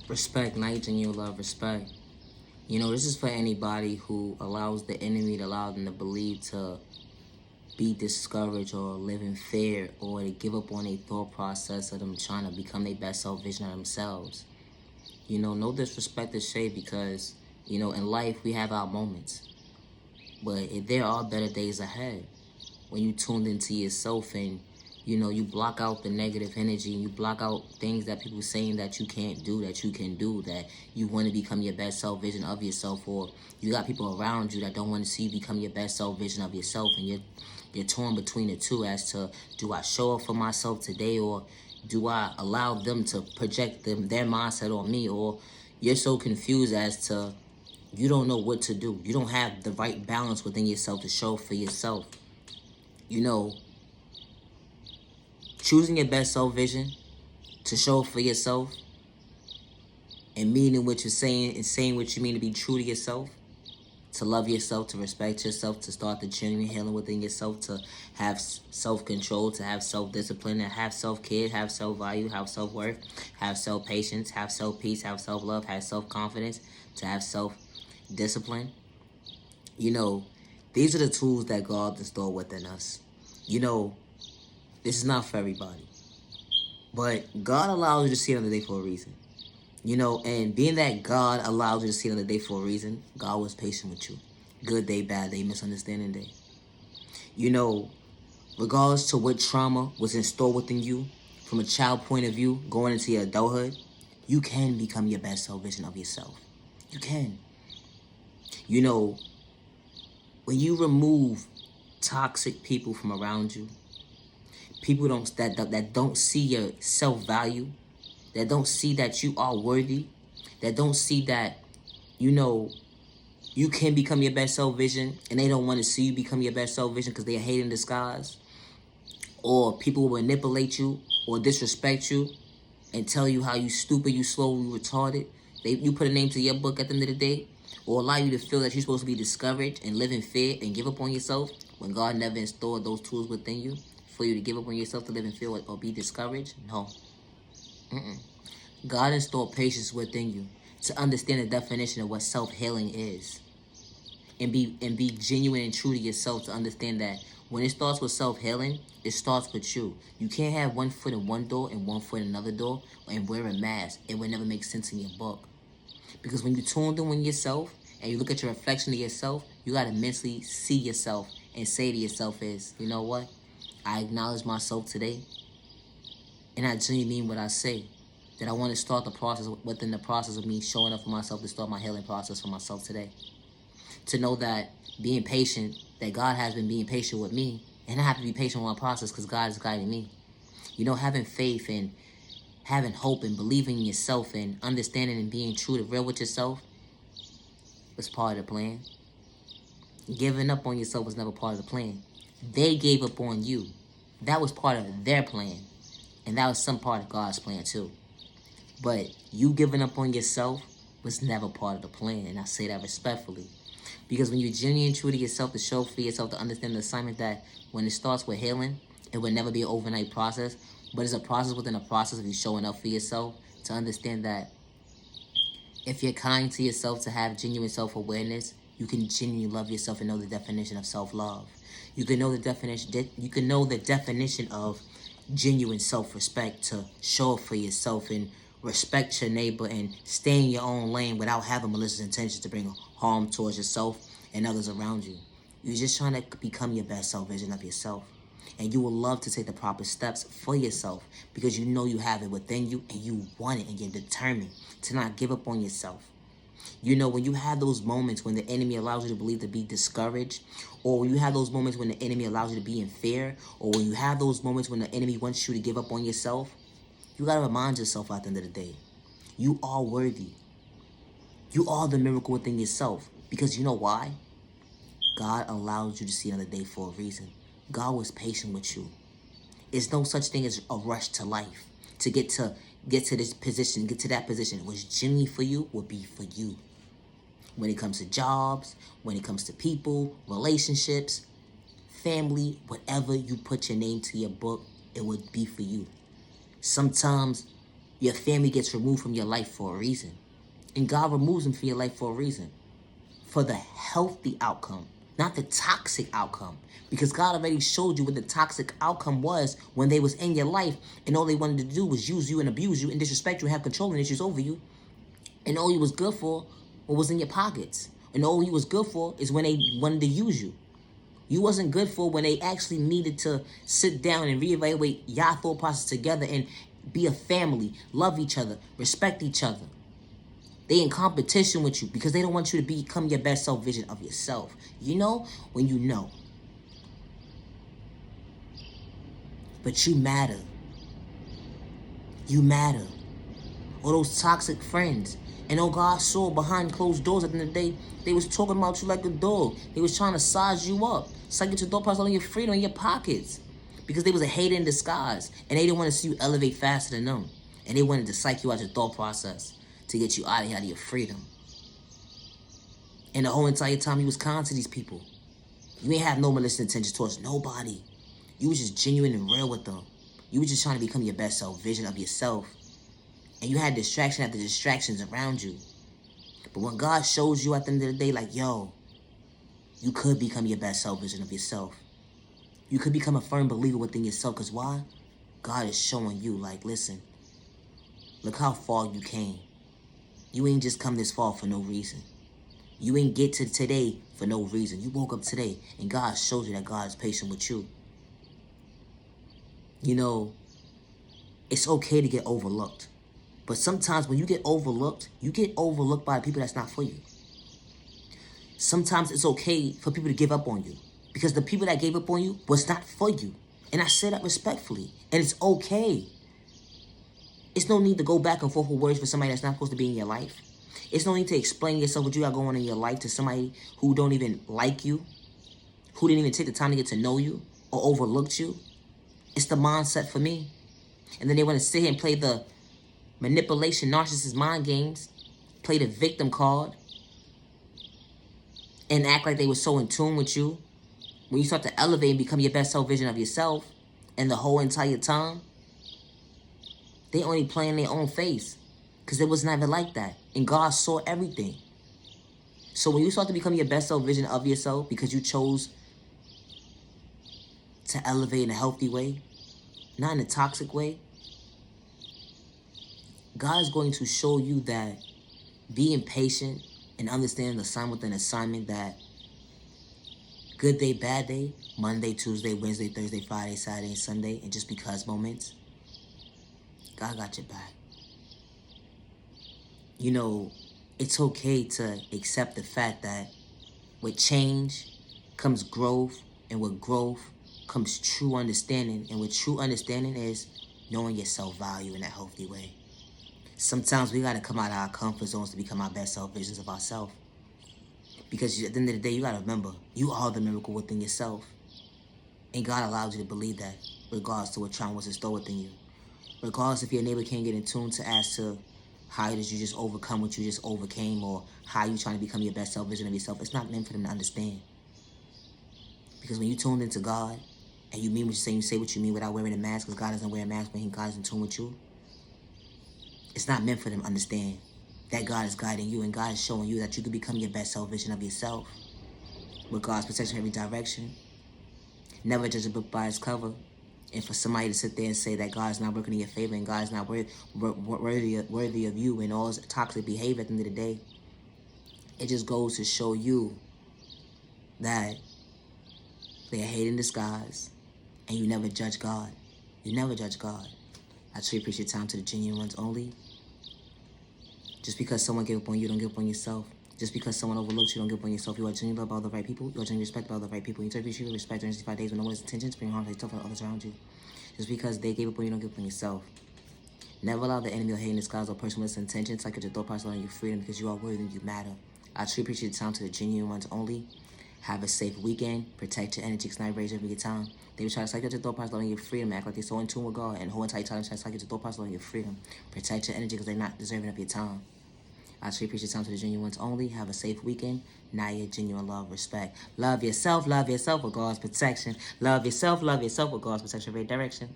Respect, not genuine love, respect. This is for anybody who allows the enemy to allow them to believe to be discouraged or live in fear or to give up on a thought process of them trying to become their best self vision of themselves. No disrespect to Shay because, in life we have our moments. But there are better days ahead when you tuned into yourself and you block out the negative energy and you block out things that people saying that you can't do, that you can do, that you want to become your best self vision of yourself, or you got people around you that don't want to see you become your best self vision of yourself, and you're torn between the two as to, do I show up for myself today, or do I allow them to project their mindset on me? Or you're so confused as to, you don't know what to do. You don't have the right balance within yourself to show for yourself. Choosing your best self vision to show for yourself and meaning what you're saying and saying what you mean, to be true to yourself, to love yourself, to respect yourself, to start the genuine healing within yourself, to have self-control, to have self-discipline, to have self-care, have self-value, have self-worth, have self-patience, have self-peace, have self-love, have self-confidence, to have self-discipline. These are the tools that God installed within us. This is not for everybody. But God allows you to see another day for a reason. And being that God allows you to see another day for a reason, God was patient with you. Good day, bad day, misunderstanding day. Regardless to what trauma was installed within you, from a child point of view, going into your adulthood, you can become your best self vision of yourself. You can. When you remove toxic people from around you, people that don't see your self-value, that don't see that you are worthy, that don't see that, you can become your best self vision, and they don't want to see you become your best self vision because they hate in disguise, or people will manipulate you or disrespect you and tell you how you stupid, you slow, you retarded. You put a name to your book at the end of the day, or allow you to feel that you're supposed to be discouraged and live in fear and give up on yourself when God never installed those tools within you for you to give up on yourself, to live in fear or be discouraged. No. God installed patience within you to understand the definition of what self-healing is, and be genuine and true to yourself, to understand that when it starts with self-healing, it starts with you. You can't have one foot in one door and one foot in another door and wear a mask. It would never make sense in your book. Because when you tune in with yourself and you look at your reflection of yourself, you got to mentally see yourself and say to yourself is, you know what? I acknowledge myself today, and I genuinely mean what I say. That I want to start the process within the process of me showing up for myself, to start my healing process for myself today. To know that being patient, that God has been being patient with me, and I have to be patient with my process because God is guiding me. Having faith and having hope and believing in yourself and understanding and being true to real with yourself was part of the plan. Giving up on yourself was never part of the plan. They gave up on you. That was part of their plan. And that was some part of God's plan too. But you giving up on yourself was never part of the plan. And I say that respectfully. Because when you're genuine and true to yourself, to show for yourself, to understand the assignment that when it starts with healing, it will never be an overnight process. But it's a process within a process of you showing up for yourself, to understand that if you're kind to yourself, to have genuine self-awareness, you can genuinely love yourself and know the definition of self-love. You can know the definition. You can know the definition of genuine self-respect, to show up for yourself and respect your neighbor and stay in your own lane without having malicious intentions to bring harm towards yourself and others around you. You're just trying to become your best self vision of yourself. And you will love to take the proper steps for yourself because you know you have it within you and you want it and you're determined to not give up on yourself. When you have those moments when the enemy allows you to believe to be discouraged, or when you have those moments when the enemy allows you to be in fear, or when you have those moments when the enemy wants you to give up on yourself, you got to remind yourself at the end of the day, you are worthy. You are the miracle within yourself. Because you know why? God allows you to see another day for a reason. God was patient with you. It's no such thing as a rush to life. To get to this position, get to that position. What's genuinely for you will be for you. When it comes to jobs, when it comes to people, relationships, family, whatever you put your name to your book, it would be for you. Sometimes, Your family gets removed from your life for a reason. And God removes them from your life for a reason. For the healthy outcome, not the toxic outcome. Because God already showed you what the toxic outcome was when they was in your life, and all they wanted to do was use you and abuse you and disrespect you and have controlling issues over you. And all you was good for was in your pockets. And all you was good for is when they wanted to use you. You wasn't good for when they actually needed to sit down and reevaluate your thought process together and be a family, love each other, respect each other. They in competition with you because they don't want you to become your best self vision of yourself. You know when you know. But you matter. You matter. All those toxic friends. And oh, God saw behind closed doors at the end of the day, they was talking about you like a dog. They was trying to size you up. Psych your thought process on your freedom in your pockets. Because they was a hater in disguise. And they didn't want to see you elevate faster than them. And they wanted to psych you out your thought process to get you out of here, out of your freedom. And the whole entire time you was kind to these people. You ain't have no malicious intentions towards nobody. You was just genuine and real with them. You was just trying to become your best self vision of yourself. And you had distraction after distractions around you. But when God shows you at the end of the day, like, yo, you could become your best self vision of yourself. You could become a firm believer within yourself. Because why? God is showing you, like, listen, look how far you came. You ain't just come this far for no reason. You ain't get to today for no reason. You woke up today and God shows you that God is patient with you. You know, it's okay to get overlooked. But sometimes when you get overlooked by the people that's not for you. Sometimes it's okay for people to give up on you. Because the people that gave up on you was not for you. And I say that respectfully. And it's okay. It's no need to go back and forth with words for somebody that's not supposed to be in your life. It's no need to explain yourself what you got going on in your life to somebody who don't even like you, who didn't even take the time to get to know you or overlooked you. It's the mindset for me. And then they want to sit here and play the manipulation, narcissist mind games, play the victim card, and act like they were so in tune with you. When you start to elevate and become your best self vision of yourself, and the whole entire time, they only playing their own face. Because it was never like that. And God saw everything. So when you start to become your best self vision of yourself because you chose to elevate in a healthy way, not in a toxic way, God is going to show you that being patient and understanding the sign within assignment, that good day, bad day, Monday, Tuesday, Wednesday, Thursday, Friday, Saturday, and Sunday, and just because moments, God got your back. You know, it's okay to accept the fact that with change comes growth, and with growth comes true understanding, and with true understanding is knowing your self-value in a healthy way. Sometimes we got to come out of our comfort zones to become our best self-visions of ourselves. Because at the end of the day, you got to remember, you are the miracle within yourself. And God allows you to believe that, regardless to what trauma was installed within you. Regardless if your neighbor can't get in tune to ask to how did you just overcome what you just overcame, or how you trying to become your best self-vision of yourself, it's not meant for them to understand. Because when you tuned into God, and you mean what you say, you say what you mean without wearing a mask, because God doesn't wear a mask when God is in tune with you, it's not meant for them to understand that God is guiding you, and God is showing you that you can become your best self-vision of yourself with God's protection in every direction. Never judge a book by its cover. And for somebody to sit there and say that God is not working in your favor and God is not worthy of you and all his toxic behavior at the end of the day, it just goes to show you that they're hate in disguise, and you never judge God. You never judge God. I truly appreciate your time to the genuine ones only. Just because someone gave up on you, don't give up on yourself. Just because someone overlooks you, don't give up on yourself. You are genuinely loved by all the right people. You are genuinely respected by all the right people. You deserve to respect during 65 days with no one's intentions, bring harm to yourself and others around you. Just because they gave up on you, don't give up on yourself. Never allow the enemy or hate in disguise or personal intentions like your thought process on your freedom, because you are worthy and you matter. I truly appreciate your time to the genuine ones only. Have a safe weekend. Protect your energy, because not rage every time. They will try to psych your thought process on your freedom, act like they're so in tune with God, and the whole entire time try to psych your thought process on your freedom. Protect your energy, because they're not deserving of your time. I truly appreciate your time to the genuine ones only. Have a safe weekend. Naya, genuine love, respect. Love yourself with God's protection. Love yourself with God's protection, every direction.